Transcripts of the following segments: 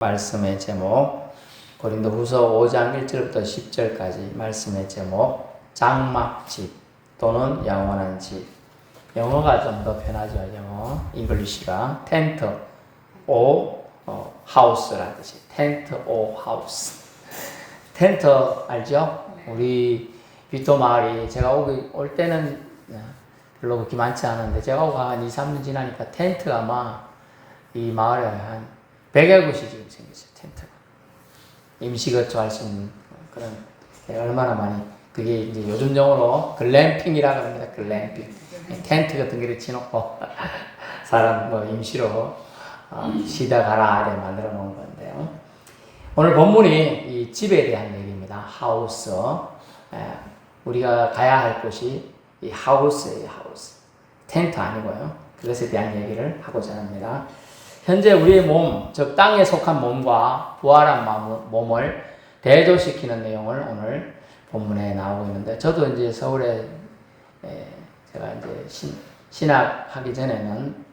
말씀의 제목 고린도후서 5장 1절부터 10절까지 말씀의 제목 장막집 또는 영원한 집. 영어가 좀 더 편하죠. 영어 잉글리시가 텐트 오 하우스라는 뜻이 텐트 오 하우스. 텐트 알죠? 우리 비토 마을이 제가 올 때는 별로 그렇게 많지 않은데 제가 오고 한 2, 3년 지나니까 텐트가 아마 이 마을에 한 100여 곳이 지금 생겼어요. 텐트가. 임시거처 할 수 있는 그런 얼마나 많이 그게 이제 요즘 용어로 글램핑이라고 합니다. 글램핑. 텐트 같은 거 치놓고 사람 뭐 임시로 쉬다 가라 이렇게 만들어 놓은 건데요. 오늘 본문이 이 집에 대한 얘기입니다. 하우스. 우리가 가야 할 곳이 이 하우스예요. 하우스. 텐트 아니고요. 그것에 대한 얘기를 하고자 합니다. 현재 우리의 몸, 즉 땅에 속한 몸과 부활한 몸을 대조시키는 내용을 오늘 본문에 나오고 있는데, 저도 이제 서울에 제가 이제 신학하기 전에는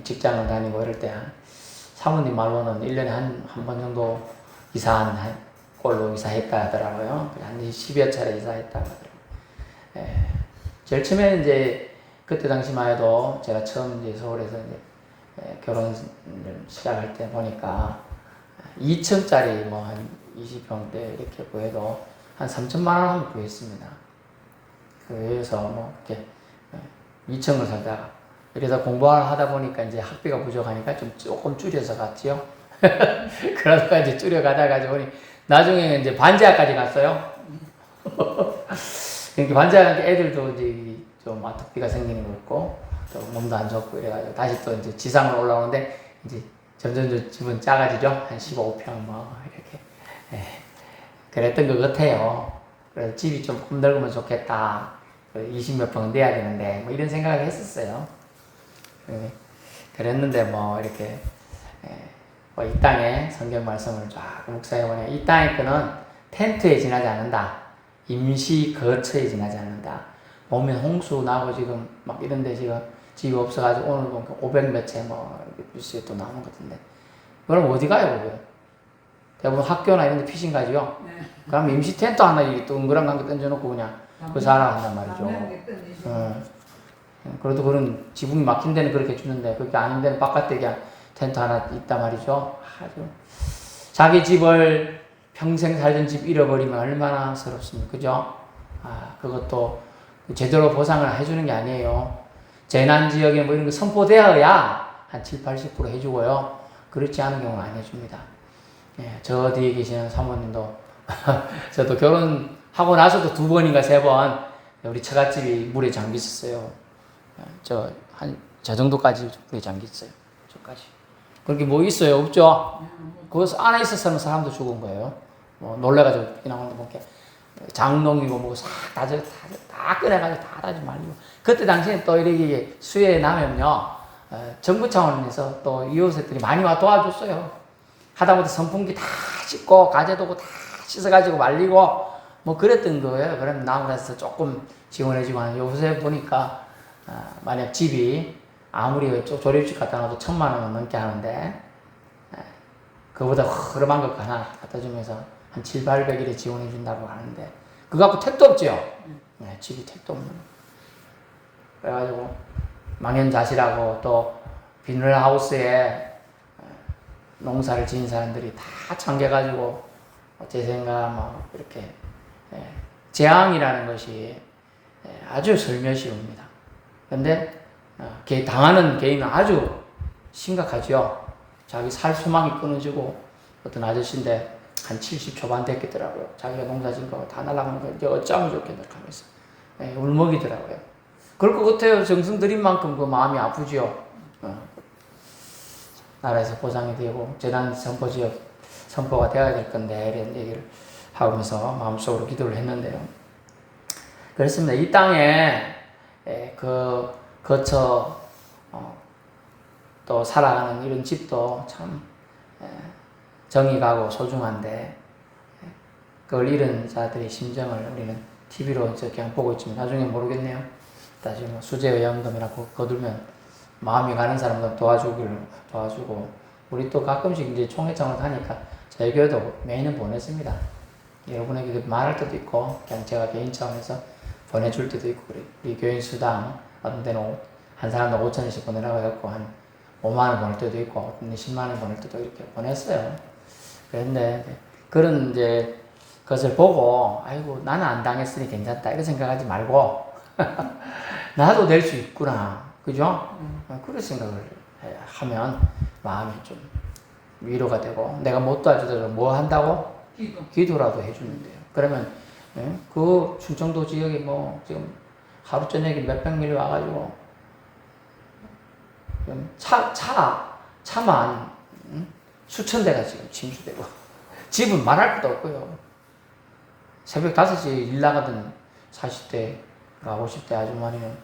직장을 다니고 이럴 때 사모님 말로는 1년에 한 번 정도 이사한 꼴로 이사했다 하더라고요. 한 10여 차례 이사했다 하더라고요. 제일 처음에 이제 그때 당시만 해도 제가 처음 이제 서울에서 이제 결혼을 시작할 때 보니까 2층짜리 뭐 한 20평대 이렇게 구해도 한 3천만 원 하면 구했습니다. 그래서 뭐 이렇게 2층을 살다가 그래서 공부를 하다 보니까 이제 학비가 부족하니까 좀 조금 줄여서 갔지요. 그러다가 이제 줄여가다가 보니 나중에 이제 반지하까지 갔어요. 이렇게 반지하 애들도 이제 좀 아토피가 생기는 거 있고 또 몸도 안 좋고 이래가지고 다시 또 이제 지상으로 올라오는데 이제 점점 집은 작아지죠. 한 15평 뭐 이렇게 그랬던 것 같아요. 그래서 집이 좀 넓으면 좋겠다. 20몇 평 돼야 되는데 뭐 이런 생각을 했었어요. 그랬는데 뭐 이렇게 뭐 이 땅에 성경 말씀을 쫙 묵상해 보니 이 땅의 거는 텐트에 지나지 않는다. 임시 거처에 지나지 않는다. 보면 홍수 나고 지금 막 이런데 지금 집이 없어가지고 오늘 보니까 500 몇 채 뭐 뉴스에 또 나오는 것 같은데 그럼 어디 가요 그거? 대부분 학교나 이런 데 피신 가지요. 네. 그럼 임시 텐트 하나 이 동그란 관계 던져놓고 그냥 그 살아 한단 말이죠. 그래도 그런 지붕이 막힌 데는 그렇게 주는데 그렇게 아닌 데는 바깥에 그냥 텐트 하나 있단 말이죠. 아주 자기 집을 평생 살던 집 잃어버리면 얼마나 서럽습니까? 그죠? 그것도 제대로 보상을 해주는 게 아니에요. 재난지역에 뭐 이런 거 선포되어야 한 7, 80% 해주고요. 그렇지 않은 경우는 안 해줍니다. 저 뒤에 계시는 사모님도 저도 결혼하고 나서도 2번인가 3번 우리 처갓집이 물에 잠겨 있었어요. 저 정도까지 물에 잠겨 있어요. 저까지. 그렇게 뭐 있어요? 없죠? 그 안에 있었으면 사람도 죽은 거예요. 뭐 놀래가지고 나오는데 뭐 이렇게 장롱이고 뭐 싹 다 꺼내가지고 다 다지 말리고. 그때 당시에 또 이렇게 수해에 나면요, 정부 차원에서 또 이웃들이 많이 와 도와줬어요. 하다못해 선풍기 다 씻고 가재도구 다 씻어가지고 말리고 뭐 그랬던 거예요. 그럼 나무라서 조금 지원해주고 하는. 요새 보니까 만약 집이 아무리 조립식 갖다 놔도 1,000만 원 넘게 하는데 그거보다 허름한 거 하나 갖다 주면서 한 7, 800일에 지원해 준다고 하는데 그거 갖고 택도 없죠. 집이 택도 없는 거. 그래가지고 망연자실하고 또 비닐하우스에 농사를 지은 사람들이 다 잠겨가지고 재생가 뭐 이렇게 재앙이라는 것이 아주 슬며시 옵니다. 근데 당하는 개인은 아주 심각하죠. 자기 살 소망이 끊어지고 어떤 아저씨인데 한 70 초반 됐겠더라고요. 자기가 농사 지은 거 다 날아가는 거 이제 어쩌면 좋겠나 하면서 울먹이더라고요. 그럴 것 같아요. 정성 들인 만큼 그 마음이 아프죠. 나라에서 보상이 되고 재난 선포가 되어야 될 건데 이런 얘기를 하면서 마음속으로 기도를 했는데요. 그렇습니다. 이 땅에 그 거처 또 살아가는 이런 집도 참 정이 가고 소중한데 그걸 잃은 자들의 심정을 우리는 TV로 그냥 보고 있지만 나중에 모르겠네요. 나중에 수재의연금이라고 거두면 마음이 가는 사람들 도와주고 우리 또 가끔씩 이제 총회장을 하니까 저희 교회도 매년 보냈습니다. 여러분에게 말할 때도 있고, 그냥 제가 개인 차원에서 보내줄 때도 있고, 우리 교인 수당, 어떤 데는 한 사람당 5,000원씩 보내라고 해갖고, 한 5만원 보낼 때도 있고, 어떤 데 10만원 보낼 때도 이렇게 보냈어요. 그런데, 그런 이제, 그것을 보고, 아이고, 나는 안 당했으니 괜찮다. 이렇게 생각하지 말고, 나도 될 수 있구나. 그죠? 그런 생각을 하면 마음이 좀 위로가 되고, 내가 못 도와주더라도 뭐 한다고? 기도라도 해주는데요. 그러면, 그 충청도 지역에 뭐, 지금 하루 저녁에 몇백 명이 와가지고, 차만, 수천 대가 지금 침수되고, 집은 말할 것도 없고요. 새벽 5시에 일 나가던 40대, 50대 아주머니는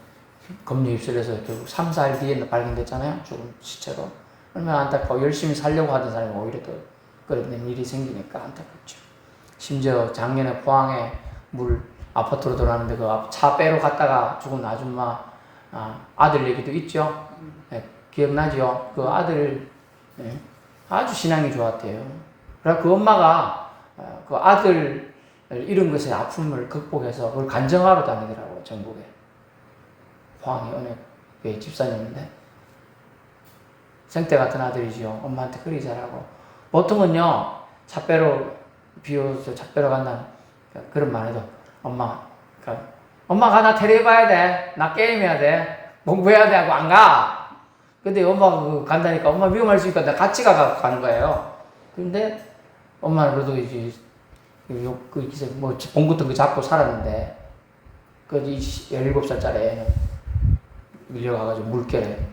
검류 입술에서 결국 3, 4일 뒤에 발견됐잖아요. 죽은 시체로. 얼마나 안타까워. 열심히 살려고 하던 사람이 오히려 더 그런 일이 생기니까 안타깝죠. 심지어 작년에 포항에 물 아파트로 들어왔는데 그 차 빼러 갔다가 죽은 아줌마 아들 얘기도 있죠. 네, 기억나죠? 그 아들 아주 신앙이 좋았대요. 그래서 그 엄마가 그 아들 이런 것의 아픔을 극복해서 그걸 간증하러 다니더라고요. 전국에. 포항이 어느 교회 집사님인데 생태 같은 아들이지요. 엄마한테 그리 잘하고 보통은요 차 빼러 비오서 차 빼러 간다는 그런 말 해도 엄마가 나 테레비 봐야 돼. 나 게임해야 돼. 공부해야 돼 하고 안 가. 근데 엄마가 간다니까 엄마 위험할 수 있으니까 나 같이 가는 거예요. 근데 엄마는 그래도 이제 뭐 봉 같은 거 잡고 살았는데 그 17살짜리 애는 밀려가가지고 물결에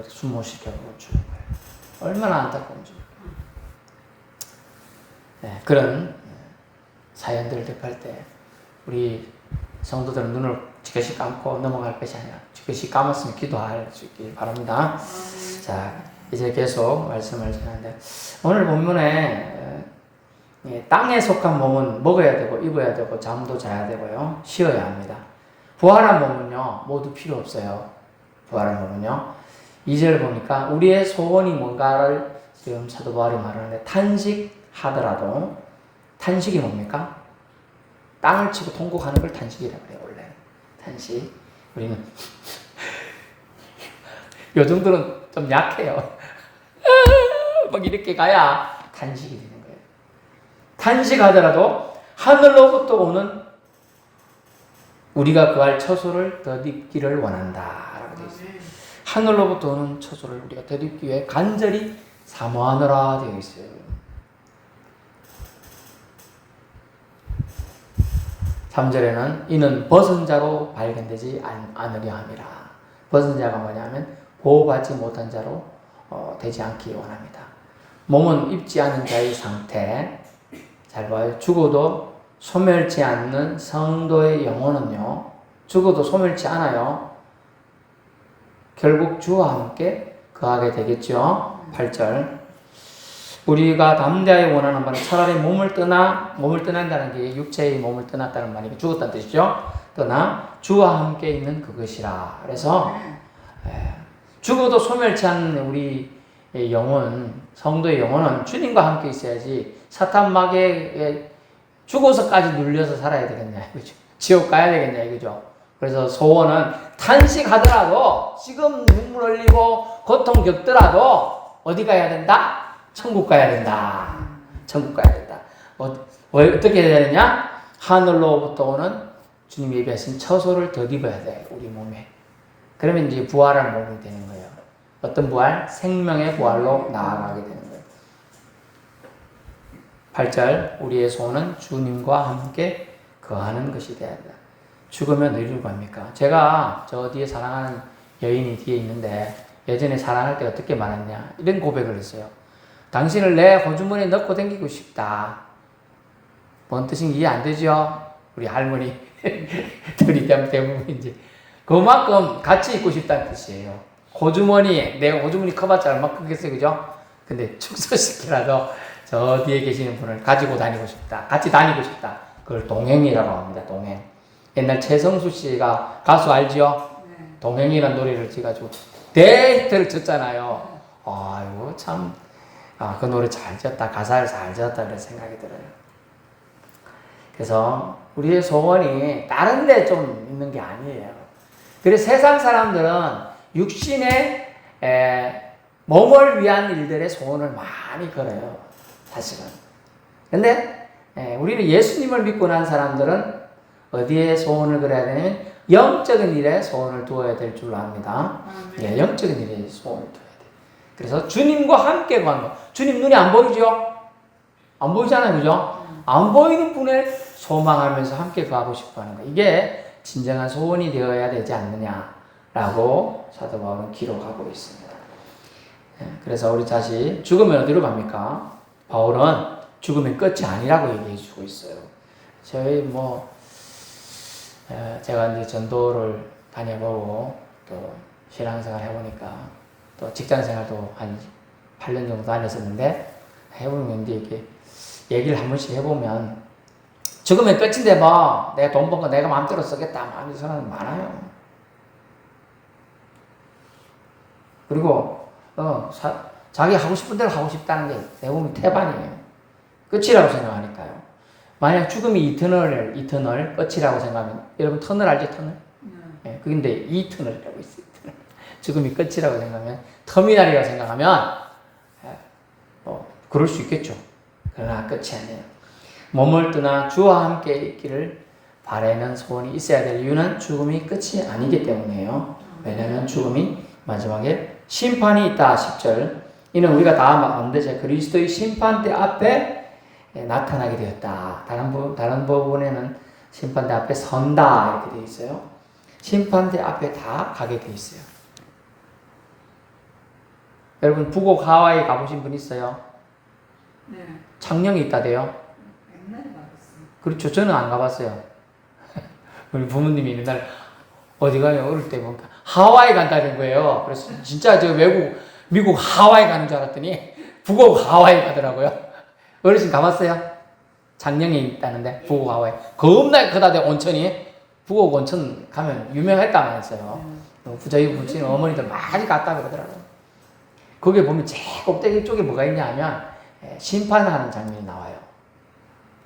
숨 못 쉬켜가지고 죽은 거예요. 얼마나 안타까운지. 네, 그런 사연들을 접할 때 우리 성도들은 눈을 지그시 감고 넘어갈 것이 아니라 지그시 감았으면 기도할 수 있길 바랍니다. 자, 이제 계속 말씀을 전하는데 오늘 본문에 땅에 속한 몸은 먹어야 되고 입어야 되고 잠도 자야 되고요. 쉬어야 합니다. 부활한 몸은요 모두 필요 없어요. 부활한 몸은요 2절 보니까 우리의 소원이 뭔가를 지금 사도 바울이 말하는데 탄식하더라도 탄식이 뭡니까? 땅을 치고 통곡하는 걸 탄식이라고 해요. 원래 탄식. 우리는 요 정도는 좀 약해요. 막 이렇게 가야 탄식이 되는 거예요. 탄식하더라도 하늘로부터 오는 우리가 그할 처소를 덧입기를 원한다 라고 되어 있어요. 하늘로부터 오는 처소를 우리가 덧입기 위해 간절히 사모하노라 되어 있어요. (3절에는) 이는 벗은 자로 발견되지 않으려 함이라. 벗은 자가 뭐냐면 보호받지 못한 자로 되지 않기 원합니다. 몸은 입지 않은 자의 상태. 잘 봐요. 죽어도 소멸치 않는 성도의 영혼은요 죽어도 소멸치 않아요. 결국 주와 함께 거하게 되겠죠. 8절 우리가 담대하게 원하는 바는 차라리 몸을 떠난다는 게 육체의 몸을 떠났다는 말이고 죽었다는 뜻이죠. 떠나 주와 함께 있는 그것이라. 그래서 죽어도 소멸치 않는 우리 영혼, 성도의 영혼은 주님과 함께 있어야지 사탄 마귀에 죽어서까지 눌려서 살아야 되겠냐 이거죠. 지옥 가야 되겠냐 이거죠. 그래서 소원은 탄식하더라도 지금 눈물 흘리고 고통 겪더라도 어디 가야 된다? 천국 가야 된다. 천국 가야 된다. 어떻게 해야 되느냐? 하늘로부터 오는 주님이 예비하신 처소를 덧입어야 돼. 우리 몸에. 그러면 이제 부활한 몸이 되는 거예요. 어떤 부활? 생명의 부활로 나아가게 되는 거예요. 8절 우리의 소원은 주님과 함께 거하는 것이 되어야 한다. 죽으면 어디로 갑니까? 제가 저 뒤에 사랑하는 여인이 뒤에 있는데 예전에 사랑할 때 어떻게 말했냐 이런 고백을 했어요. 당신을 내 호주머니에 넣고 다니고 싶다. 뭔 뜻인지 이해 안 되죠? 우리 할머니들이 대부분 이제 그만큼 같이 있고 싶다는 뜻이에요. 호주머니에 내가 호주머니 커봤자 얼마 크겠어요, 그죠? 근데 축소시키라도 저 뒤에 계시는 분을 가지고 다니고 싶다. 같이 다니고 싶다. 그걸 동행이라고 합니다. 동행. 옛날 최성수 씨가 가수 알지요? 동행이라는 노래를 지어가지고 대히트를 쳤잖아요. 아이고, 참, 그 노래 잘 지었다. 가사를 잘 지었다. 그런 생각이 들어요. 그래서 우리의 소원이 다른 데 좀 있는 게 아니에요. 그래서 세상 사람들은 육신의 몸을 위한 일들의 소원을 많이 걸어요. 사실은. 근데 우리는 예수님을 믿고 난 사람들은 어디에 소원을 걸어야 되냐면 영적인 일에 소원을 두어야 될 줄로 압니다. 영적인 일에 소원을 두어야 돼요. 그래서 주님과 함께 가는 거. 주님 눈이 안 보이죠? 안 보이잖아요. 그죠? 안 보이는 분을 소망하면서 함께 가고 싶어 하는 거. 이게 진정한 소원이 되어야 되지 않느냐라고 사도 바울은 기록하고 있습니다. 그래서 우리 다시 죽으면 어디로 갑니까? 바울은 죽으면 끝이 아니라고 얘기해 주고 있어요. 저희 제가 이제 전도를 다녀보고 또 신앙생활 해보니까 또 직장생활도 한 8년 정도 다녔었는데 해보면 이제 이렇게 얘기를 한 번씩 해보면 죽으면 끝인데 뭐 내가 돈 번 거 내가 마음대로 쓰겠다 하는 사람은 많아요. 그리고 자기 하고 싶은 대로 하고 싶다는 게 대부분 태반이에요. 끝이라고 생각하니까요. 만약 죽음이 이터널 끝이라고 생각하면 여러분 터널 알죠? 터널? 네, 근데 이 터널이라고 있어요. 터널. 죽음이 끝이라고 생각하면 터미널이라고 생각하면 그럴 수 있겠죠. 그러나 끝이 아니에요. 몸을 떠나 주와 함께 있기를 바라는 소원이 있어야 될 이유는 죽음이 끝이 아니기 때문이에요. 왜냐하면 죽음이 마지막에 심판이 있다. 10절. 이는 우리가 다 반드시 그리스도의 심판대 앞에 나타나게 되었다. 다른 부분에는 심판대 앞에 선다 이렇게 되어 있어요. 심판대 앞에 다 가게 되어 있어요. 여러분 북옥 하와이 가보신 분 있어요? 네. 창녕이 있다대요? 옛날에 가봤어요. 그렇죠. 저는 안 가봤어요. 우리 부모님이 맨날 어디 가요? 어릴 때 보니까 하와이 간다는 거예요. 그래서 진짜 저 미국 하와이 가는 줄 알았더니 북옥 하와이 가더라고요. 어르신 가봤어요? 장령에 있다는데 북옥 하와이 겁나 크다대 온천이. 북옥 온천 가면 유명했다만 했어요. 부자유 부친 어머니들 많이 갔다 그러더라고요. 거기에 보면 제일 꼭대기 쪽에 뭐가 있냐 하면 심판하는 장면이 나와요.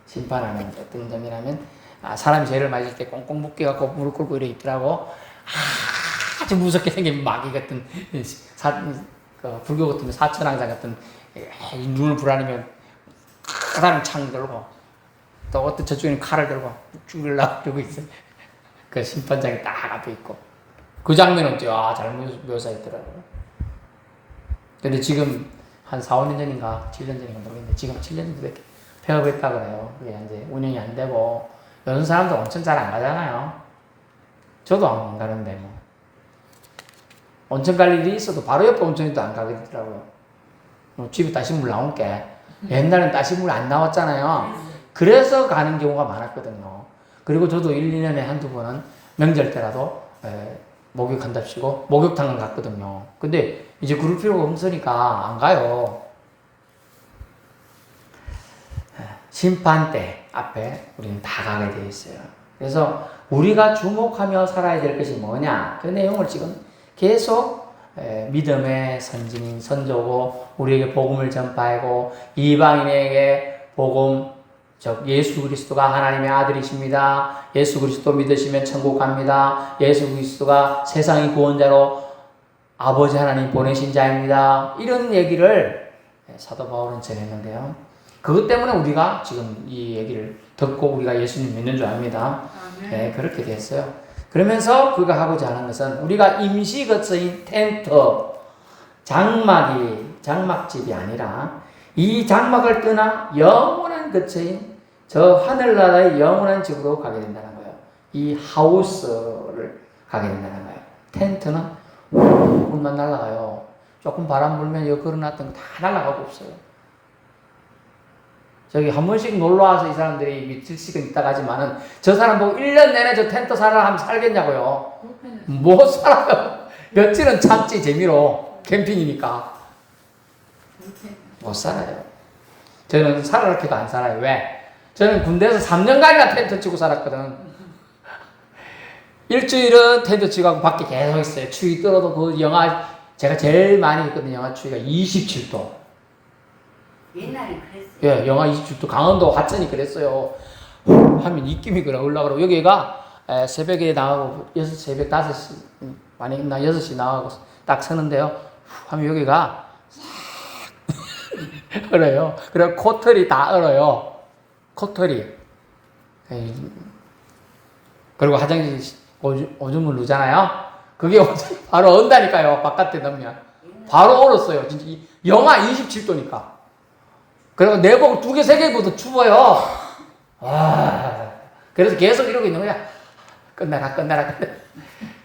심판하는 어떤 장면이냐면 사람이 죄를 맞을 때 꽁꽁 묶여갖고 무릎 꿇고 이렇게 있더라고. 아주 무섭게 생긴 마귀 같은 불교 같은 사천왕자 같은 눈을 불안하면 사람 창 들고 또 어떤 저쪽에는 칼을 들고 죽이려고 그러고 있어요. 그 심판장이 딱 앞에 있고 그 장면은 잘 묘사했더라고요. 근데 지금 한 4, 5년 전인가 7년 전인가 모르겠는데 지금 7년 정도 이렇게 폐업했다 그래요. 그게 이제 운영이 안 되고 요즘 사람들 온천 잘 안 가잖아요. 저도 안 가는데 뭐 온천 갈 일이 있어도 바로 옆에 온천에도 안 가게 되더라고요. 집에 따신물 나온 게 옛날엔 따신물 안 나왔잖아요. 그래서 가는 경우가 많았거든요. 그리고 저도 1, 2년에 한두 번은 명절 때라도 목욕한답시고 목욕탕을 갔거든요. 근데 이제 그럴 필요가 없으니까 안 가요. 심판대 앞에 우리는 다 가게 되어 있어요. 그래서 우리가 주목하며 살아야 될 것이 뭐냐? 그 내용을 지금 계속 믿음의 선진인 선조고 우리에게 복음을 전파하고 이방인에게 복음 즉 예수 그리스도가 하나님의 아들이십니다. 예수 그리스도 믿으시면 천국 갑니다. 예수 그리스도가 세상의 구원자로 아버지 하나님 보내신 자입니다. 이런 얘기를 사도 바울은 전했는데요. 그것 때문에 우리가 지금 이 얘기를 듣고 우리가 예수님 믿는 줄 압니다. 네, 그렇게 됐어요. 그러면서 그가 하고자 하는 것은 우리가 임시 거처인 텐트, 장막집이 아니라 이 장막을 떠나 영원한 거처인 저 하늘나라의 영원한 집으로 가게 된다는 거예요. 이 하우스를 가게 된다는 거예요. 텐트는 불만 날아가요. 조금 바람 불면 여기 걸어놨던 거 다 날아가고 없어요. 저기 한 번씩 놀러와서 이 사람들이 며칠씩은 있다 가지만은 저 사람 보고 1년 내내 저 텐트 살아라 하면 살겠냐고요. 못 살아요. 며칠은 참지 재미로 캠핑이니까 못 살아요. 저는 살아라 해도 안 살아요. 왜? 저는 군대에서 3년간이나 텐트 치고 살았거든. 일주일은 텐트 치고 밖에 계속 있어요. 추위 떨어도 그 영하 제가 제일 많이 했거든요. 영하 추위가 27도. 옛날에 그랬어요. 예, 영하 27도. 강원도 화천이 그랬어요. 하면 입김이 그래 올라가고 여기가 새벽에 나가고 새벽 5시 만약에 나 6시 나가고 딱 서는데요. 하면 여기가 싹 얼어요. 그리고 코털이 다 얼어요. 코털이. 그리고 화장실 오줌을 누잖아요. 그게 바로 언다니까요. 바깥에 넣으면 바로 얼었어요. 진짜 영하 27도니까. 그리고 내복 2개, 3개 입어도 추워요. 와. 그래서 계속 이러고 있는 거야. 끝나라.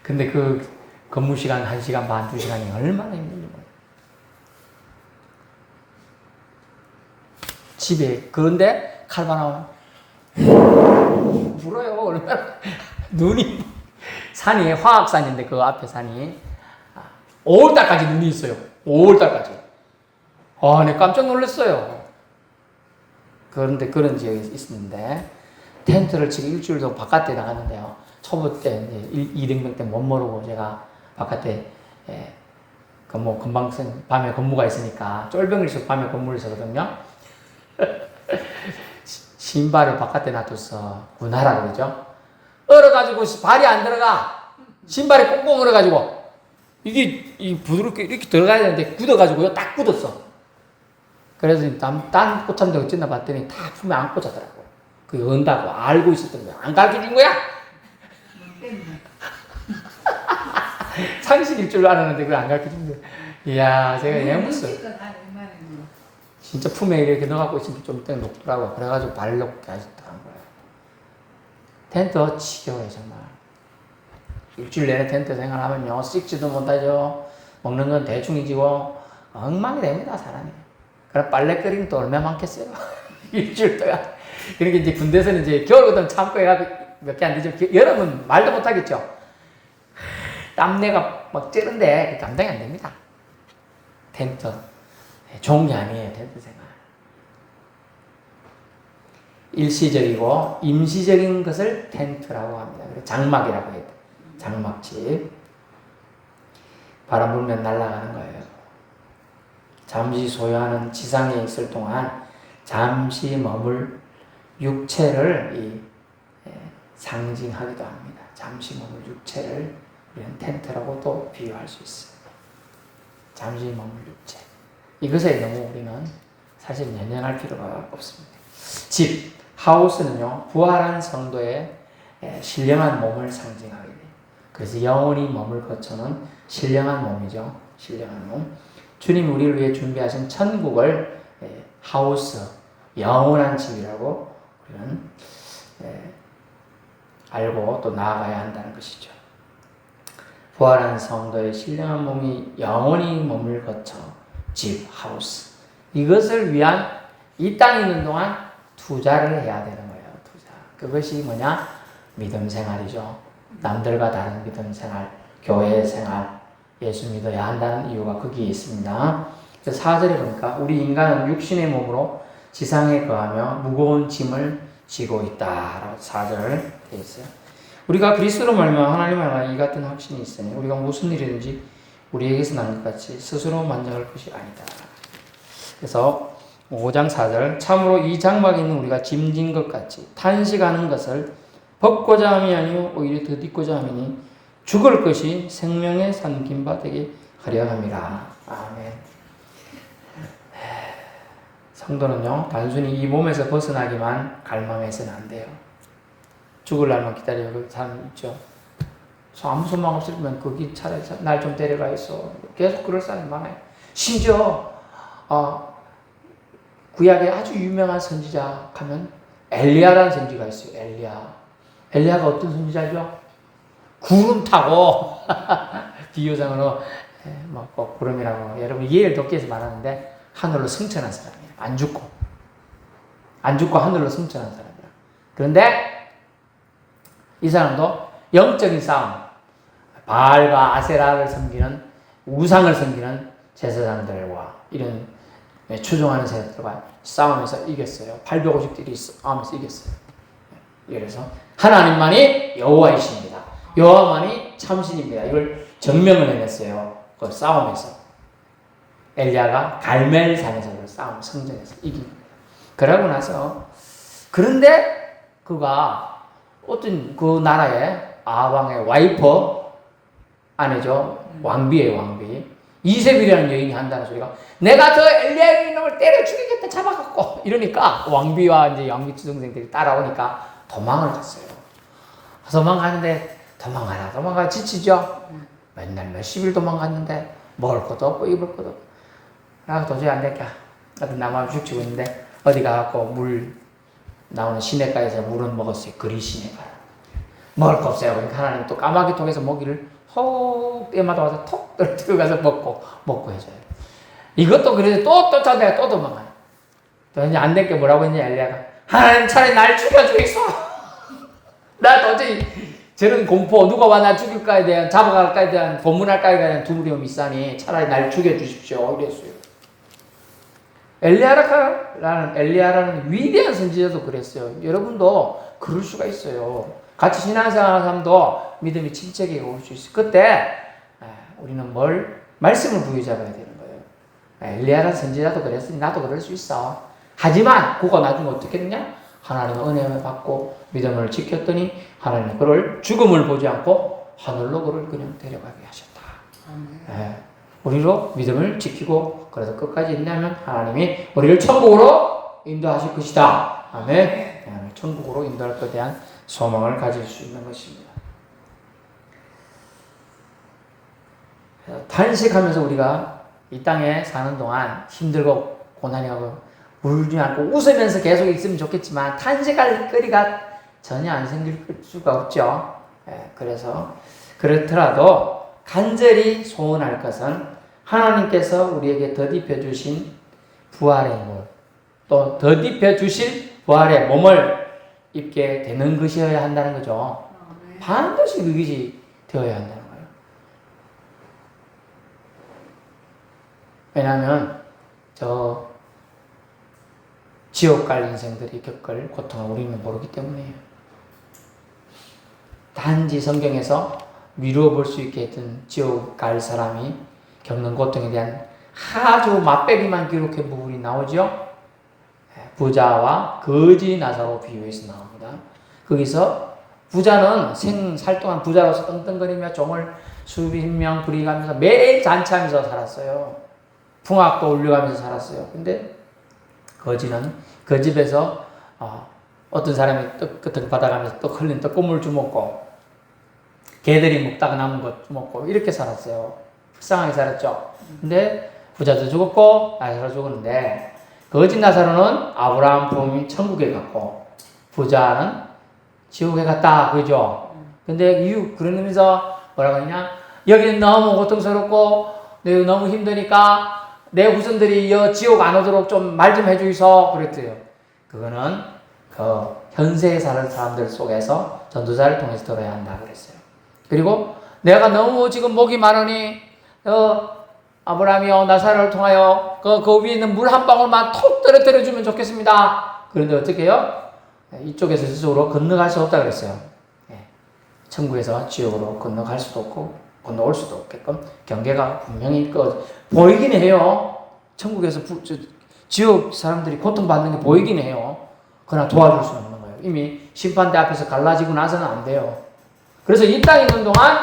근데 그 근무 시간 1시간 반, 2시간이 얼마나 힘든지 몰라요. 집에, 그런데 칼바 나오면 불어요. 얼마나. 눈이, 산이 화학산인데 그 앞에 산이 5월달까지 눈이 있어요. 5월달까지. 내 깜짝 놀랐어요. 그런데 그런 지역이 있었는데 텐트를 치고 일주일도 바깥에 나갔는데요. 초보 때 이제 2등병 때 못 모르고 제가 바깥에 금방 밤에 근무가 있으니까 쫄병을 있어 밤에 근무를 있었거든요. 신발을 바깥에 놔뒀어. 운하라 그러죠. 얼어가지고 발이 안 들어가. 신발이 꽁꽁 얼어가지고 이게 부드럽게 이렇게 들어가야 되는데 굳어가지고요. 딱 굳었어. 그래서 딴 꽃참들 어쨌나 봤더니 다 품에 안고 자더라고. 그게 언다고 알고 있었던 거야. 안 가르쳐 준 거야? 상식일 줄 알았는데 그걸 안 가르쳐 준 거야. 이야, 제가 예뻤어. 진짜 품에 이렇게 넣어갖고 있으면 좀 이따 녹더라고. 그래가지고 발 녹게 하셨더란 거예요. 텐트 지겨워요, 정말. 일주일 내내 텐트 생활하면요. 씻지도 못하죠. 먹는 건 대충이지고 엉망이 됩니다, 사람이. 그럼 빨래 끓이면 또 얼마나 많겠어요? 일주일 동안. 그러니까 이제 군대에서는 이제 겨울부터 참고 해가지고 몇 개 안 되죠. 여름은 말도 못 하겠죠. 땀내가 막 찌른데 감당이 안 됩니다. 텐트. 좋은 게 아니에요, 텐트 생활. 일시적이고 임시적인 것을 텐트라고 합니다. 장막이라고 해요. 장막집. 바람 불면 날아가는 거예요. 잠시 소요하는 지상에 있을 동안 잠시 머물 육체를 상징하기도 합니다. 잠시 머물 육체를 우리는 텐트라고 또 비유할 수 있어요. 잠시 머물 육체. 이것에 너무 우리는 사실 연연할 필요가 없습니다. 집, 하우스는요, 부활한 성도의 신령한 몸을 상징하게 돼요. 그래서 영원히 머물 거처는 신령한 몸이죠. 신령한 몸. 주님 우리를 위해 준비하신 천국을 하우스, 영원한 집이라고 우리는 알고 또 나아가야 한다는 것이죠. 부활한 성도의 신령한 몸이 영원히 머물 거처, 집, 하우스. 이것을 위한 이 땅에 있는 동안 투자를 해야 되는 거예요. 투자. 그것이 뭐냐? 믿음 생활이죠. 남들과 다른 믿음 생활, 교회 생활, 예수 믿어야 한다는 이유가 거기에 있습니다. 그래서 4절에 보니까 우리 인간은 육신의 몸으로 지상에 거하며 무거운 짐을 지고 있다라고 4절 되어 있어요. 우리가 그리스도로 말미암아 하나님 안에 이 같은 확신이 있으니 우리가 무슨 일이든지 우리에게서 난 것 같이 스스로 만족할 것이 아니다. 그래서 5장 4절 참으로 이 장막에 있는 우리가 짐진 것 같이 탄식하는 것을 벗고자 함이 아니요 오히려 더 딛고자 함이니 죽을 것이 생명의 삼긴 바 되게 하려 함이라. 아멘. 성도는요 단순히 이 몸에서 벗어나기만 갈망해서는 안 돼요. 죽을 날만 기다리고 그 사람 있죠. 아무 소망 없으면 거기 차라리 날 좀 데려가 있어. 계속 그럴 사람이 많아요. 심지어 구약에 아주 유명한 선지자 가면 엘리야라는 선지가 있어요. 엘리야가 어떤 선지자죠? 구름 타고 비유상으로 꼭 구름이라고 여러분 이해를 돕기 위해서 말하는데 하늘로 승천한 사람이에요. 안 죽고 하늘로 승천한 사람이에요. 그런데 이 사람도 영적인 싸움, 바알과 아세라를 섬기는 우상을 섬기는 제사장들과 이런 추종하는 세력들과 싸움에서 이겼어요. 850딜이 싸움에서 이겼어요. 그래서 하나님만이 여호와이십니다. 여호와만이 참신입니다. 이걸 증명을 해냈어요. 그 싸움에서. 엘리야가 갈멜산에서 그 싸움, 성전에서 이긴 거예요. 그러고 나서, 그런데 그가 어떤 그 나라의 아왕의 와이프, 아내죠. 왕비예요, 왕비. 이세벨이라는 여인이 한다는 소리가, 내가 저 엘리야 이놈을 때려 죽이겠다, 잡아갖고. 이러니까 왕비와 이제 왕비 주동생들이 따라오니까 도망을 갔어요. 도망가는데, 도망가 지치죠? 맨날 몇십일 도망갔는데, 먹을 것도 없고, 입을 것도 없고. 아, 도저히 안 되겠다. 어떤 나무를 죽치고 있는데, 어디 가갖고 물 나오는 시냇가에서 물은 먹었어요. 그리 시냇가. 먹을 거 없어요. 그러니까 하나님 또 까마귀 통해서 먹이를 혹 때마다 와서 톡 들어가서 먹고 해줘요. 이것도 그래서 또 쫓아내가 또 도망가요. 또 이제 안 된 게 뭐라고 했냐, 엘리야가. 하나님 차라리 날 죽여주겠어. 나 도저히 저런 공포, 누가 와 나 죽일까에 대한, 잡아갈까에 대한, 고문할까에 대한 두려움이 있으니 차라리 날 죽여주십시오. 이랬어요. 엘리야라는 위대한 선지자도 그랬어요. 여러분도 그럴 수가 있어요. 같이 신앙생활하는 사람도 믿음이 침체기가 올 수 있어요. 그때 우리는 말씀을 부여잡아야 되는 거예요. 엘리야라는 선지자도 그랬으니 나도 그럴 수 있어. 하지만 그가 나중에 어떻게 했냐? 하나님의 은혜를 받고 믿음을 지켰더니 하나님은 그를 죽음을 보지 않고 하늘로 그를 그냥 데려가게 하셨다. 우리로 믿음을 지키고 그래서 끝까지 있냐면 하나님이 우리를 천국으로 인도하실 것이다. 아멘. 천국으로 인도할 것에 대한 소망을 가질 수 있는 것입니다. 탄식하면서 우리가 이 땅에 사는 동안 힘들고 고난이 하고 울지 않고 웃으면서 계속 있으면 좋겠지만 탄식할 거리가 전혀 안 생길 수가 없죠. 그래서 그렇더라도 간절히 소원할 것은 하나님께서 우리에게 덧입혀 주신 부활의 힘을, 또 덧입혀 주실 부활의 몸을 입게 되는 것이어야 한다는 거죠. 반드시 그것이 되어야 한다는 거예요. 왜냐하면 지옥 갈 인생들이 겪을 고통을 우리는 모르기 때문이에요. 단지 성경에서 미루어 볼 수 있게 했던 지옥 갈 사람이 겪는 고통에 대한 아주 맛배기만 기록한 부분이 나오죠. 부자와 거지 나사로 비유해서 나옵니다. 거기서 부자는 생살 동안 부자로서 떵떵거리며 종을 수십 명 부리가면서 매일 잔치하면서 살았어요. 풍악도 울려가면서 살았어요. 근데 거지는 그 집에서 어떤 사람이 떡 같은 거 받아가면서 떡 흘린 떡고물 주먹고 개들이 먹다가 남은 것 주먹고 이렇게 살았어요. 불쌍하게 살았죠. 근데 부자도 죽었고 나사로 죽었는데 거짓 나사로는 아브라함 부모님 천국에 갔고 부자는 지옥에 갔다. 그죠? 근데 그러면서 뭐라고 하냐? 여기는 너무 고통스럽고 너무 힘드니까 내 후손들이 지옥 안 오도록 좀 말 좀 해주이소. 그랬대요. 그거는 그 현세에 사는 사람들 속에서 전도자를 통해서 들어야 한다 그랬어요. 그리고 내가 너무 지금 목이 마르니 아브라함이요 나사로를 통하여 그 위에 있는 물 한 방울만 톡 떨어뜨려 주면 좋겠습니다. 그런데 어떻게 해요? 이쪽에서 저쪽으로 건너갈 수 없다 그랬어요. 천국에서 지옥으로 건너갈 수도 없고 건너올 수도 없게끔 경계가 분명히 보이긴 해요. 천국에서 지옥 사람들이 고통받는 게 보이긴 해요. 그러나 도와줄 수는 없는 거예요. 이미 심판대 앞에서 갈라지고 나서는 안 돼요. 그래서 이 땅에 있는 동안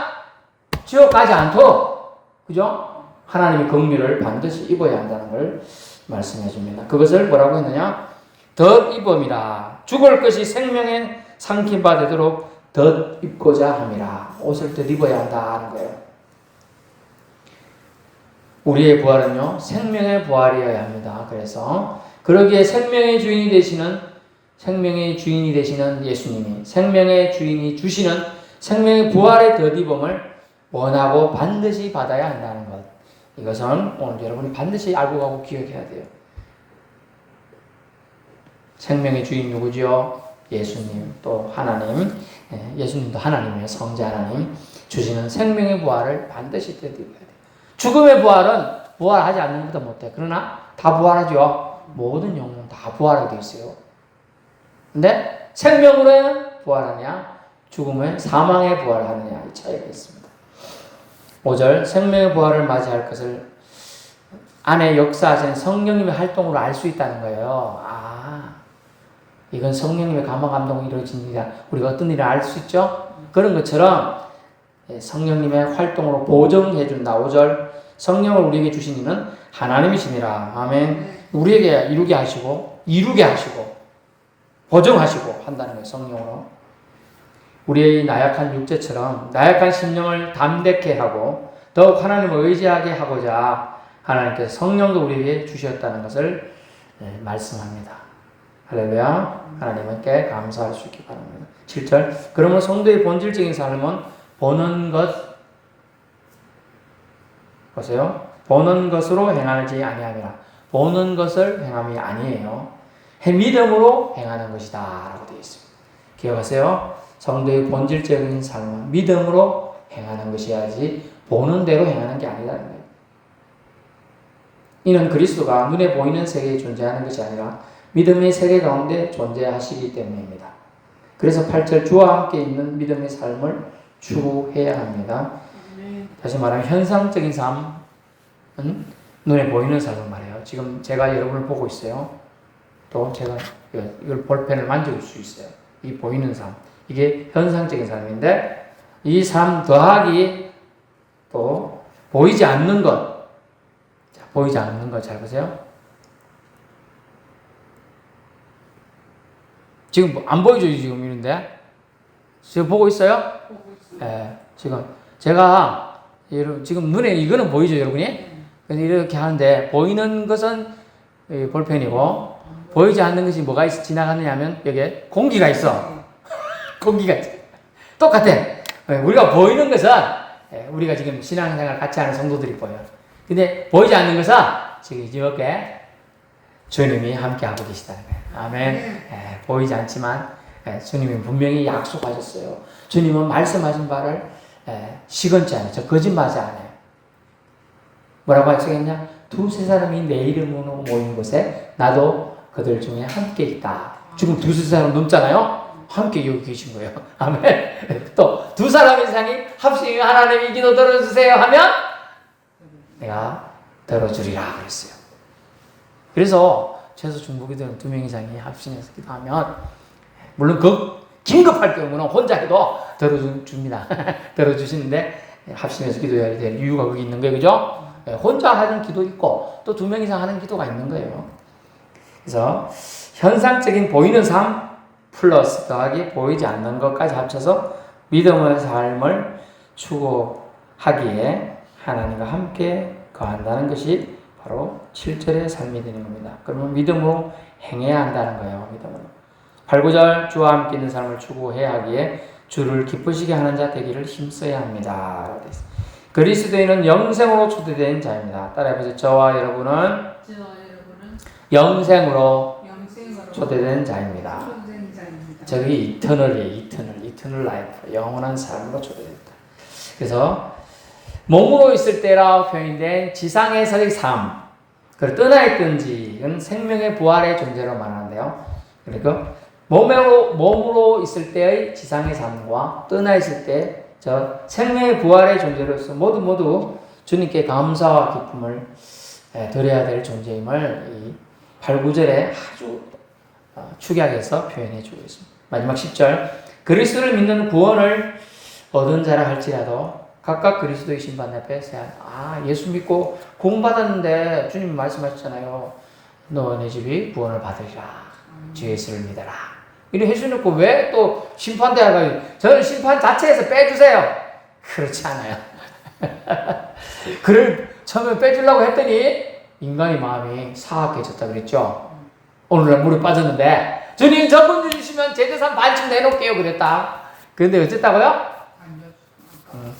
지옥 가지 않도록, 그죠? 하나님의 긍휼을 반드시 입어야 한다는 걸 말씀해 줍니다. 그것을 뭐라고 했느냐? 덧입음이라. 죽을 것이 생명에 삼킨 바 되도록 덧입고자 함이라. 옷을 덧입어야 한다는 거예요. 우리의 부활은요, 생명의 부활이어야 합니다. 그래서 그러기에 생명의 주인이 되시는 예수님이 생명의 주인이 주시는 생명의 부활의 덧입음을 원하고 반드시 받아야 한다는 것. 이것은 오늘 여러분이 반드시 알고 가고 기억해야 돼요. 생명의 주인 누구죠? 예수님, 또 하나님. 예수님도 하나님이에요. 성자 하나님. 주시는 생명의 부활을 반드시 덧입어야 돼요. 죽음의 부활은 부활하지 않는 것보다 못해. 그러나 다 부활하죠. 모든 영혼 다 부활하게 되어 있어요. 근데 생명으로 부활하냐, 죽음의 사망에 부활하느냐 이 차이가 있습니다. 5절 생명의 부활을 맞이할 것을 안에 역사하신 성령님의 활동으로 알 수 있다는 거예요. 이건 성령님의 감화 감동이 이루어진 일이다. 우리가 어떤 일을 알 수 있죠? 그런 것처럼 성령님의 활동으로 보정해 준다. 5절 성령을 우리에게 주신 이는 하나님이시니라. 아멘. 우리에게 이루게 하시고 보정하시고 한다는 거예요. 성령으로. 우리의 나약한 육체처럼 나약한 심령을 담대케 하고 더욱 하나님을 의지하게 하고자 하나님께서 성령도 우리에게 주셨다는 것을 말씀합니다. 할렐루야. 하나님께 감사할 수 있기 바랍니다. 7절 그러므로 성도의 본질적인 삶은 보는 것 보세요. 보는 것으로 행하지 아니함이라. 보는 것을 행함이 아니에요. 믿음으로 행하는 것이다 라고 되어 있습니다. 기억하세요. 성도의 본질적인 삶은 믿음으로 행하는 것이야지 보는 대로 행하는 게 아니라는 거예요. 이는 그리스도가 눈에 보이는 세계에 존재하는 것이 아니라 믿음의 세계 가운데 존재하시기 때문입니다. 그래서 8절 주와 함께 있는 믿음의 삶을 추구해야 합니다. 다시 말하면 현상적인 삶은 눈에 보이는 삶을 말해요. 지금 제가 여러분을 보고 있어요. 또 제가 이걸 볼펜을 만질 수 있어요. 이 보이는 삶. 이게 현상적인 삶인데 이 삶 더하기 또 보이지 않는 것. 자, 보이지 않는 것 잘 보세요. 지금 안 보이죠? 지금 이런데 지금 보고 있어요? 네, 지금 제가 지금 눈에 이거는 보이죠, 여러분이? 이렇게 하는데 보이는 것은 볼펜이고 보이지 않는 것이 뭐가 지나가느냐 하면 여기에 공기가 있어. 공기가 있어. 똑같아. 우리가 보이는 것은 우리가 지금 신앙생활 같이 하는 성도들이 보여요. 근데 보이지 않는 것은 지금 이렇게 주님이 함께 하고 계시다는 거예요. 아멘. 보이지 않지만 주님이 분명히 약속하셨어요. 주님은 말씀하신 바를 시건치 않아요. 저 거짓말하지 않아요. 뭐라고 약속했냐? 두세 사람이 내 이름으로 모인 곳에 나도 그들 중에 함께 있다. 지금 두세 사람 넘잖아요? 함께 여기 계신 거예요. 아멘. 또 두 사람 이상이 합심이 하나님이 기도 들어주세요 하면 내가 들어주리라 그랬어요. 그래서 최소 중보기도는 2명 이상이 합심해서 기도하면 물론 그 긴급할 경우는 혼자 해도 들어줍니다. 들어주시는데 합심해서 기도해야 될 이유가 거기 있는 거예요. 그죠? 혼자 하는 기도 있고 또 2명 이상 하는 기도가 있는 거예요. 그래서 현상적인 보이는 삶 플러스 더하기 보이지 않는 것까지 합쳐서 믿음의 삶을 추구하기에 하나님과 함께 거한다는 것이 바로 7절의 삶이 되는 겁니다. 그러면 믿음으로 행해야 한다는 거예요. 믿음으로. 8, 9절 주와 함께 있는 삶을 추구해야 하기에 주를 기쁘시게 하는 자 되기를 힘써야 합니다. 그리스도인은 영생으로 초대된 자입니다. 따라해보세요. 저와 여러분은 영생으로 초대된 자입니다. 저기 이터널 라이프, 영원한 삶으로 초대됐다. 그래서 몸으로 있을 때라고 표현된 지상에서의 삶, 그리고 떠나 있든지 이건 생명의 부활의 존재로 말하는데요. 그리고 몸으로 있을 때의 지상의 삶과 떠나 있을 때 저 생명의 부활의 존재로서 모두 주님께 감사와 기쁨을 드려야 될 존재임을 이 8, 9절에 아주 축약해서 표현해 주고 있습니다. 마지막 10절 그리스도를 믿는 구원을 얻은 자라 할지라도 각각 그리스도의 심판 앞에 서야 예수 믿고 구원받았는데 주님이 말씀하셨잖아요. 너네 집이 구원을 받으리라. 주 예수를 믿어라. 이렇게 해주놓고 왜 또 심판대에 가요? 저는 심판 자체에서 빼주세요. 그렇지 않아요. 그를 처음에 빼주려고 했더니 인간의 마음이 사악해졌다 그랬죠. 오늘날 물에 빠졌는데 주님 저분 주시면 제 재산 반쯤 내놓을게요 그랬다. 그런데 어쨌다고요?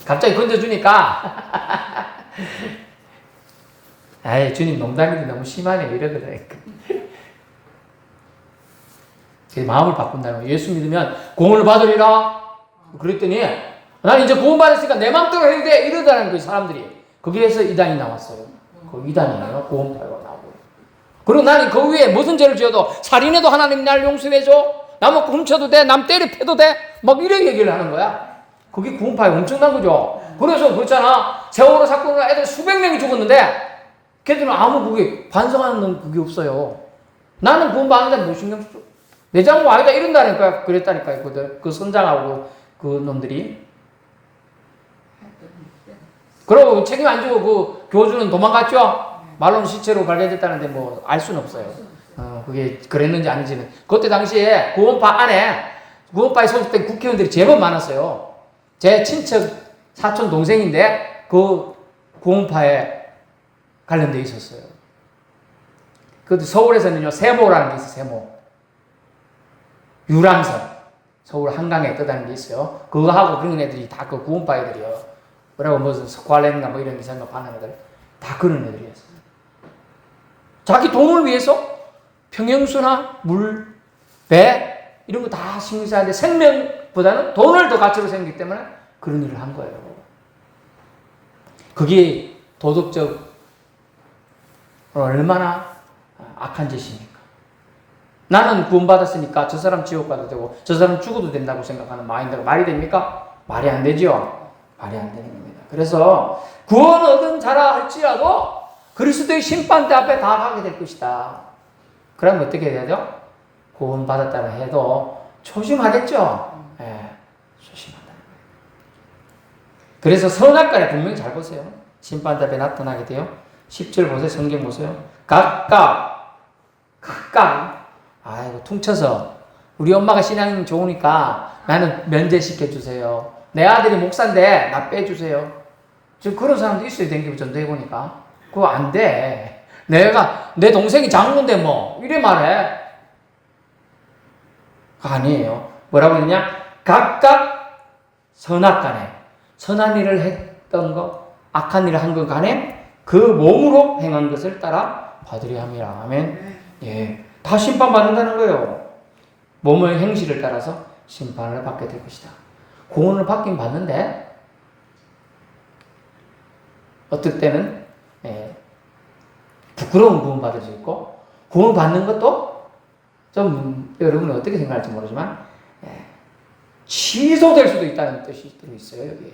갑자기 건져주니까 에이 주님 농담인데 너무 심하네 이러거든. 마음을 바꾼다는 거예요. 예수 믿으면 구원을 받으리라. 그랬더니 난 이제 구원 받았으니까 내 마음대로 해야 돼 이러다는 거예요. 사람들이. 거기에서 이단이 나왔어요. 그 이단이에요. 구원파가 나오고. 그리고 나는 그 위에 무슨 죄를 지어도 살인해도 하나님 날 용서해줘. 남 먹고 훔쳐도 돼. 남 때려 패도 돼. 막 이런 얘기를 하는 거야. 그게 구원파에 엄청난 거죠. 그래서 그렇잖아. 세월호 사건으로 애들 수백 명이 죽었는데 걔들은 아무 그게 반성하는 그게 없어요. 나는 구원받는데 뭐 신경 써. 내 장모 아니다 이런다니까. 그랬다니까. 그 선장하고 그 놈들이. 그러고 책임 안 지고 그 교주는 도망갔죠. 말로는 시체로 발견됐다는데 뭐 알 수는 없어요. 그게 그랬는지 아닌지는. 그때 당시에 구원파 안에 구원파에 소속된 국회의원들이 제법 많았어요. 제 친척 사촌 동생인데 그 구원파에 관련돼 있었어요. 그 서울에서는요 세모라는 게 있어요. 세모. 유람선. 서울 한강에 떠다니는 게 있어요. 그거 하고 그런 애들이 다 그 구원파 애들이요. 뭐라고 무슨 스ኳ렌가 뭐 이런 게 생각하는 애들 다 그런 애들이었어요. 자기 돈을 위해서 평형수나 물, 배 이런 거 다 신경 써야 하는데 생명보다는 돈을 더 가치로 생기기 때문에 그런 일을 한 거예요. 그게 도덕적 얼마나 악한 짓입니까? 나는 구원받았으니까 저 사람 지옥 가도 되고 저 사람 죽어도 된다고 생각하는 마인드가 말이 됩니까? 말이 안 되죠. 말이 안 되는 겁니다. 그래서 구원 얻은 자라 할지라도 그리스도의 심판대 앞에 다 가게 될 것이다. 그러면 어떻게 해야 되죠? 구원받았다고 해도 조심하겠죠? 예, 조심한다는 거예요. 그래서 선악간에 분명히 잘 보세요. 심판대 앞에 나타나게 돼요. 10절 보세요. 성경 보세요. 각각 아이고 퉁쳐서 우리 엄마가 신앙이 좋으니까 나는 면제시켜 주세요. 내 아들이 목사인데 나 빼주세요. 지금 그런 사람도 있어요. 댕기고 전도해 보니까 그거 안 돼. 내 동생이 장로인데 뭐 이래 말해. 아니에요. 뭐라고 했냐? 각각 선악간에 선한 일을 했던 거 악한 일을 한 것 간에 그 몸으로 행한 것을 따라 받으려 함이라. 아멘. 예, 다 심판받는다는 거예요. 몸의 행실을 따라서 심판을 받게 될 것이다. 구원을 받긴 받는데 어떨 때는 부끄러운 구원 받을 수 있고 구원 받는 것도 좀 여러분이 어떻게 생각할지 모르지만 취소될 수도 있다는 뜻이 들어있어요. 여기에.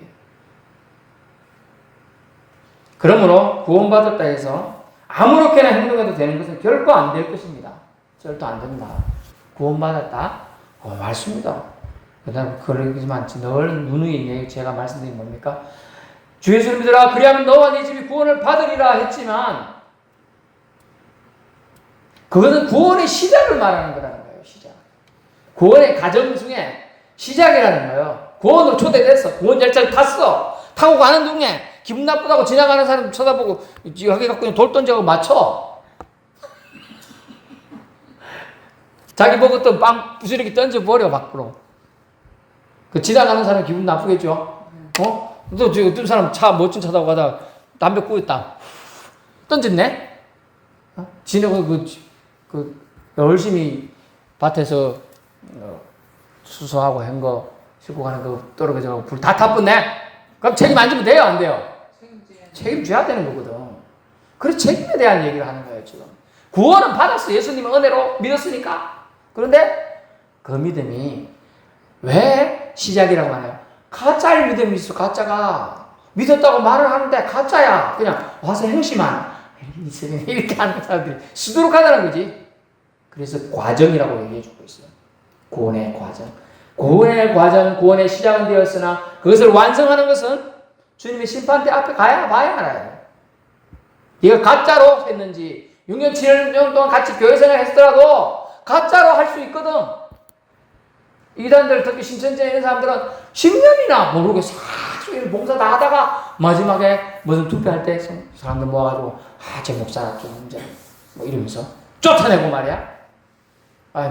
그러므로 구원받았다 해서 아무렇게나 행동해도 되는 것은 결코 안 될 것입니다. 절대 안 됩니다. 구원받았다? 맞습니다. 그 다음, 그러지만 늘 누누이 제가 말씀드린 뭡니까? 주 예수를 믿으라. 그리하면 너와 네 집이 구원을 받으리라 했지만, 그것은 구원의 시작을 말하는 거라는 거예요, 시작. 구원의 과정 중에 시작이라는 거예요. 구원으로 초대됐어. 구원 열차를 탔어. 타고 가는 중에 기분 나쁘다고 지나가는 사람 쳐다보고 여기 갖고 돌 던져고 맞춰. 자기 먹었던 빵 부스러기 던져버려 밖으로. 그 지나가는 사람 기분 나쁘겠죠? 또 어떤 사람 차 멋진 차 타고 가다가 담배 꾸였다. 던졌네? 지나고 열심히 밭에서 수소하고 한 거 싣고 가는 거 떨어져가지고 불 다 타버렸네? 그럼 책임 안 지면 돼요? 안 돼요? 책임져야 되는 거거든. 그래서 책임에 대한 얘기를 하는 거예요, 지금. 구원은 받았어. 예수님의 은혜로 믿었으니까. 그런데 그 믿음이 왜 시작이라고 하나요? 가짜의 믿음이 있어, 가짜가. 믿었다고 말을 하는데 가짜야. 그냥 와서 행시만. 이렇게 하는 사람들이 수두룩하다는 거지. 그래서 과정이라고 얘기해주고 있어요. 구원의 과정. 구원의 과정, 구원의 시작은 되었으나 그것을 완성하는 것은 주님의 심판대 앞에 봐야 알아요. 이거 가짜로 했는지 6년, 7년 동안 같이 교회 생활 했더라도 가짜로 할 수 있거든. 이단들, 특히 신천지에 있는 사람들은 10년이나 모르고 사실 봉사 다 하다가 마지막에 무슨 투표할 때 사람들 모아가지고 제 목사 좀 이제 뭐 이러면서 쫓아내고 말이야.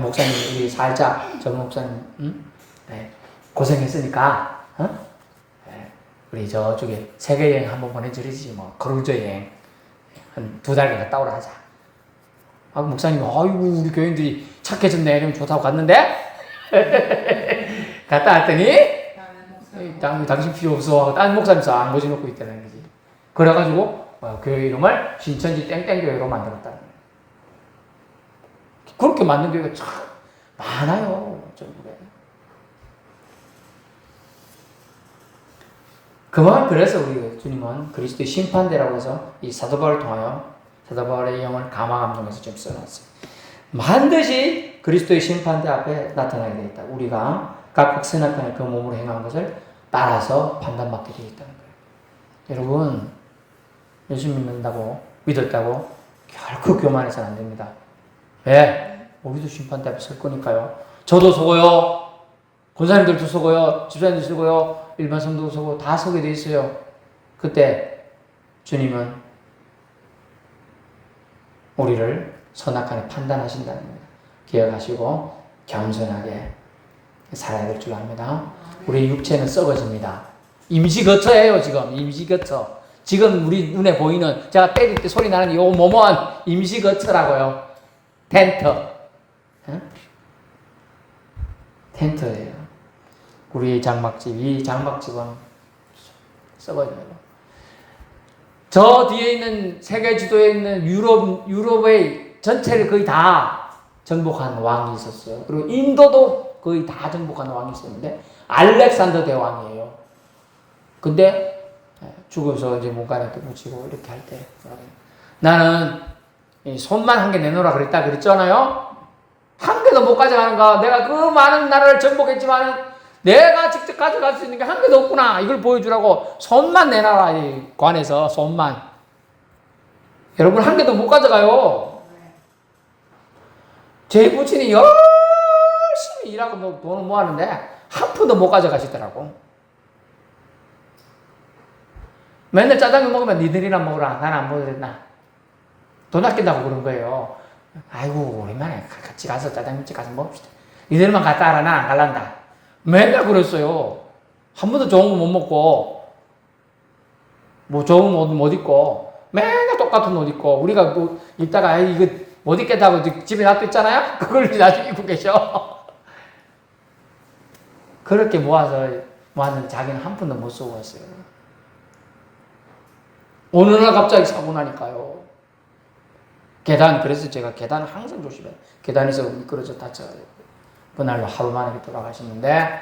목사님 우리 살짝 저 목사님 고생했으니까 우리 저쪽에 세계 여행 한번 보내주리지 뭐 크루즈 여행 한 2달 갔다 오라 하자. 목사님 아이고 우리 교인들이 착해졌네 이러면 좋다고 갔는데 갔다 왔더니 당신 필요 없어. 딴 목사님 싹 모집놓고 있다는 거지. 그래가지고 교회 이름을 신천지 땡땡교회로 만들었다는 거예요. 그렇게 만든 교회가 참 많아요. 전국에. 그만 그래서 우리 주님은 그리스도의 심판대라고 해서 이 사도 바울을 통하여 사도 바울의 영을 가마 감동에서 좀 써놨어요. 반드시 그리스도의 심판대 앞에 나타나게 되어 있다. 우리가 각각 선악간에 그 몸으로 행한 것을 따라서 판단받게 되어 있다는 거예요. 여러분, 예수 믿었다고 결코 교만해서는 안 됩니다. 왜? 우리도 심판대 앞에 설 거니까요. 저도 속어요. 권사님들도 속어요. 집사님도 속어요. 일반 성도도 속고 다 속게 돼 있어요. 그때 주님은 우리를 선악간에 판단하신다는 거예요. 기억하시고 겸손하게 살아야 될 줄 압니다. 우리 육체는 썩어집니다. 임시거처예요. 지금 임시거처. 지금 우리 눈에 보이는 제가 때릴 때 소리 나는 요 모모한 임시거처라고요. 텐트. 응? 텐트예요. 우리 장막집, 이 장막집은 썩어져요. 저 뒤에 있는 세계 지도에 있는 유럽의 전체를 거의 다 정복한 왕이 있었어요. 그리고 인도도 거의 다 정복한 왕이 있었는데 알렉산더 대왕이에요. 근데 죽어서 이제 문간에 또 묻히고 이렇게 할 때 나는 손만 한 개 내놓으라 그랬다 그랬잖아요. 한 개도 못 가져가는가. 내가 그 많은 나라를 정복했지만 내가 직접 가져갈 수 있는 게 한 개도 없구나. 이걸 보여주라고 손만 내놔라. 이 관에서 손만. 여러분 한 개도 못 가져가요. 제 부친이 열심히 일하고 돈을 모았는데 한 푼도 못 가져가시더라고. 맨날 짜장면 먹으면 니들이나 먹으라. 나는 안 먹어도 됐나. 돈 아낀다고 그런 거예요. 아이고 오랜만에 같이 가서 짜장면집 가서 먹읍시다. 니들만 갔다 와라. 난 안 갈란다. 맨날 그랬어요. 한 번도 좋은 거 못 먹고, 뭐 좋은 옷 못 입고, 맨날 똑같은 옷 입고, 우리가 뭐 입다가, 이거 못 입겠다고 집에 놔뒀잖아요? 그걸 나중에 입고 계셔. 그렇게 모았는데 자기는 한 푼도 못 쓰고 왔어요. 어느 날 갑자기 사고 나니까요. 그래서 제가 계단을 항상 조심해요. 계단에서 미끄러져 다쳐가지고. 그날로 하루 만에 돌아가시는데,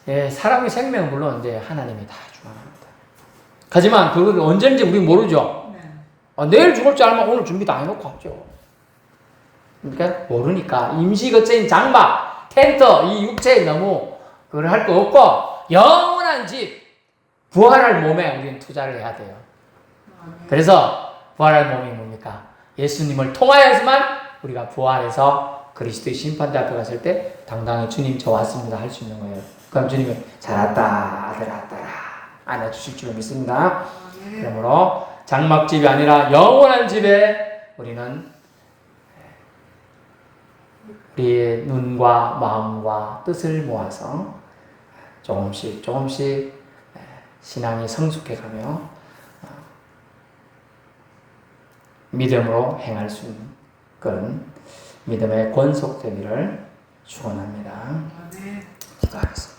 예, 사람의 생명은 물론 이제 하나님이 다 주관합니다. 하지만 그걸 언제인지 우리 모르죠. 내일 죽을 줄 알면 오늘 준비 다 해놓고 하죠. 그러니까 모르니까 임시거처인 장막, 텐트, 이 육체에 너무 그걸 할 거 없고 영원한 집, 부활할 몸에 우리는 투자를 해야 돼요. 그래서 부활할 몸이 뭡니까? 예수님을 통하여서만 우리가 부활해서 그리스도의 심판대 앞에 갔을 때 당당히 주님 저 왔습니다 할 수 있는 거예요. 그럼 주님이 잘했다 아들아 딸아 안아주실 줄 믿습니다. 그러므로 장막집이 아니라 영원한 집에 우리는 우리의 눈과 마음과 뜻을 모아서 조금씩 신앙이 성숙해가며 믿음으로 행할 수 있는 그런 믿음의 권속되기를 축원합니다. 기도하겠습니다.